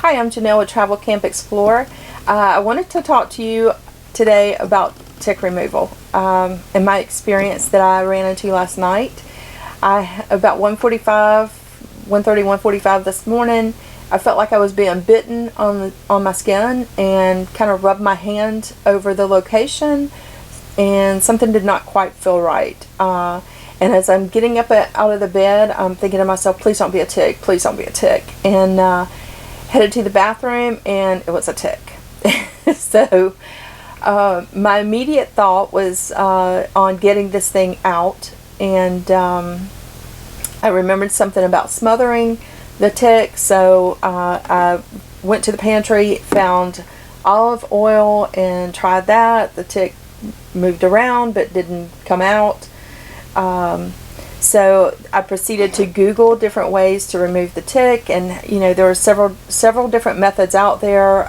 Hi, I'm Janelle with Travel Camp Explorer. I wanted to talk to you today about tick removal and my experience that I ran into last night. About 1:45 this morning, I felt like I was being bitten on my skin and kind of rubbed my hand over the location, and something did not quite feel right. And as I'm getting up out of the bed, I'm thinking to myself, please don't be a tick, please don't be a tick. And headed to the bathroom, and it was a tick. So my immediate thought was on getting this thing out, and I remembered something about smothering the tick, so I went to the pantry, found olive oil, and tried that. The tick moved around but didn't come out. So I proceeded to Google different ways to remove the tick, and there are several different methods out there.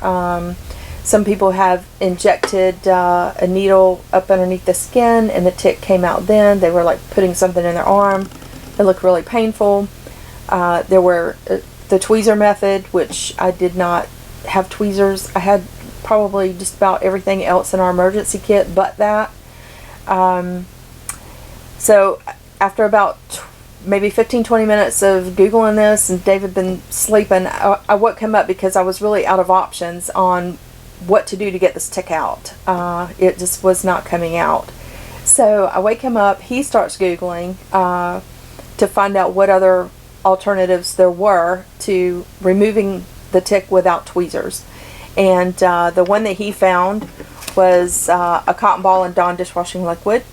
Some people have injected a needle up underneath the skin, and the tick came out then. They were like putting something in their arm. It looked really painful. There were the tweezer method, which I did not have tweezers. I had probably just about everything else in our emergency kit but that. So after about maybe 15-20 minutes of Googling this, and David been sleeping, I woke him up because I was really out of options on what to do to get this tick out. It just was not coming out. So I wake him up, he starts Googling to find out what other alternatives there were to removing the tick without tweezers. And the one that he found was a cotton ball and Dawn dishwashing liquid.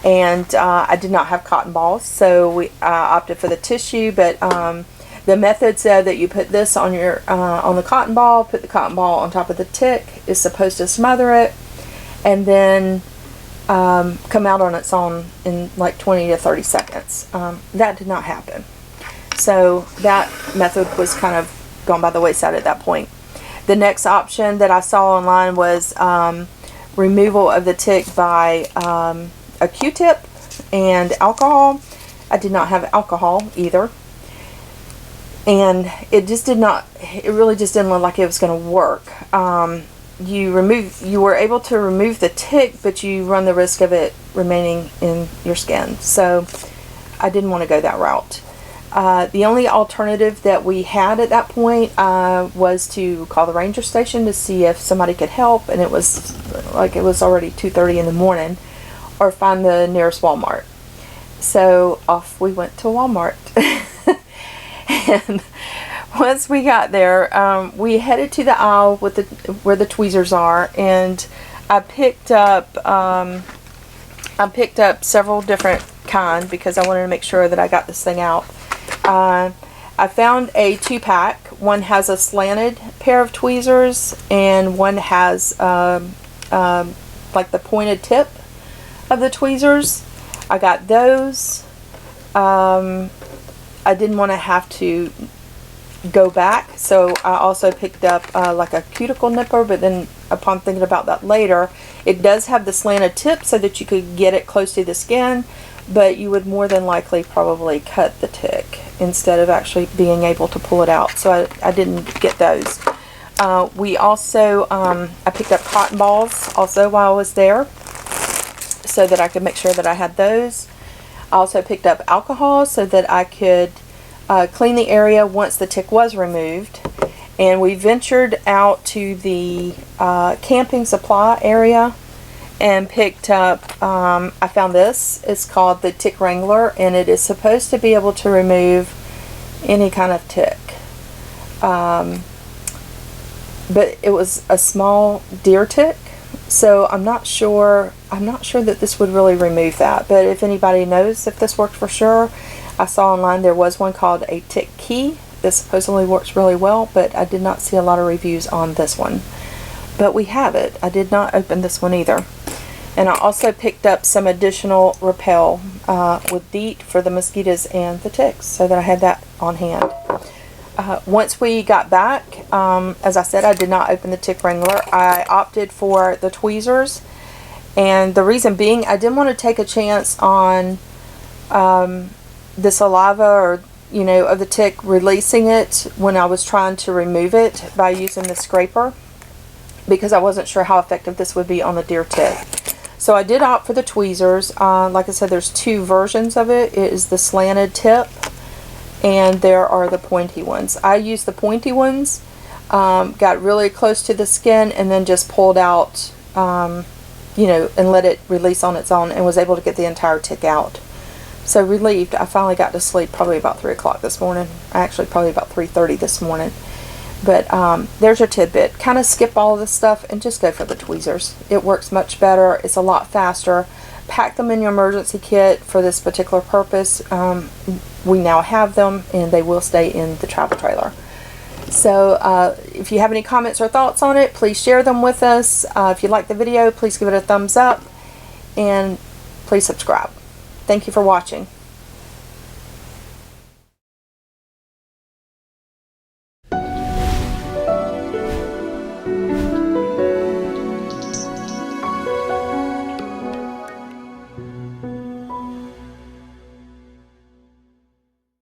And I did not have cotton balls, so we opted for the tissue. But the method said that you put this on your on the cotton ball, put the cotton ball on top of the tick, is supposed to smother it, and then come out on its own in like 20 to 30 seconds. That did not happen. So that method was kind of gone by the wayside at that point. The next option that I saw online was removal of the tick by a Q-tip and alcohol. I did not have alcohol either, and it really just didn't look like it was going to work. You were able to remove the tick, but you run the risk of it remaining in your skin, so I didn't want to go that route. The only alternative that we had at that point was to call the ranger station to see if somebody could help, and it was already 2:30 in the morning, or find the nearest Walmart. So off we went to Walmart. And once we got there, we headed to the aisle where the tweezers are, and I picked up several different kinds because I wanted to make sure that I got this thing out. I found a 2-pack. One has a slanted pair of tweezers, and one has like the pointed tip of the tweezers. I got those. I didn't want to have to go back, so I also picked up like a cuticle nipper, but then upon thinking about that later, it does have the slanted tip so that you could get it close to the skin, but you would more than likely probably cut the tick instead of actually being able to pull it out, so I didn't get those. We also, I picked up cotton balls also while I was there, so that I could make sure that I had those. I also picked up alcohol so that I could clean the area once the tick was removed. And we ventured out to the camping supply area and picked up, I found this. It's called the Tick Wrangler, and it is supposed to be able to remove any kind of tick. But it was a small deer tick, so I'm not sure that this would really remove that. But if anybody knows if this worked for sure, I saw online there was one called a Tick Key that supposedly works really well, but I did not see a lot of reviews on this one. But we have it. I did not open this one either. And I also picked up some additional Repel with DEET for the mosquitoes and the ticks, so that I had that on hand. Once we got back, as I said, I did not open the Tick Wrangler. I opted for the tweezers, and the reason being, I didn't want to take a chance on the saliva or you know, of the tick, releasing it when I was trying to remove it by using the scraper, because I wasn't sure how effective this would be on the deer tick. So I did opt for the tweezers. Like I said, there's two versions of it. It is the slanted tip, and there are the pointy ones. I used the pointy ones, got really close to the skin, and then just pulled out, you know, and let it release on its own, and was able to get the entire tick out. So relieved. I finally got to sleep probably about 3 o'clock this morning. Actually, probably about 3:30 this morning. But there's your tidbit. Kind of skip all of this stuff and just go for the tweezers. It works much better. It's a lot faster. Pack them in your emergency kit for this particular purpose. We now have them, and they will stay in the travel trailer. So if you have any comments or thoughts on it, please share them with us. If you like the video, please give it a thumbs up, and please subscribe. Thank you for watching.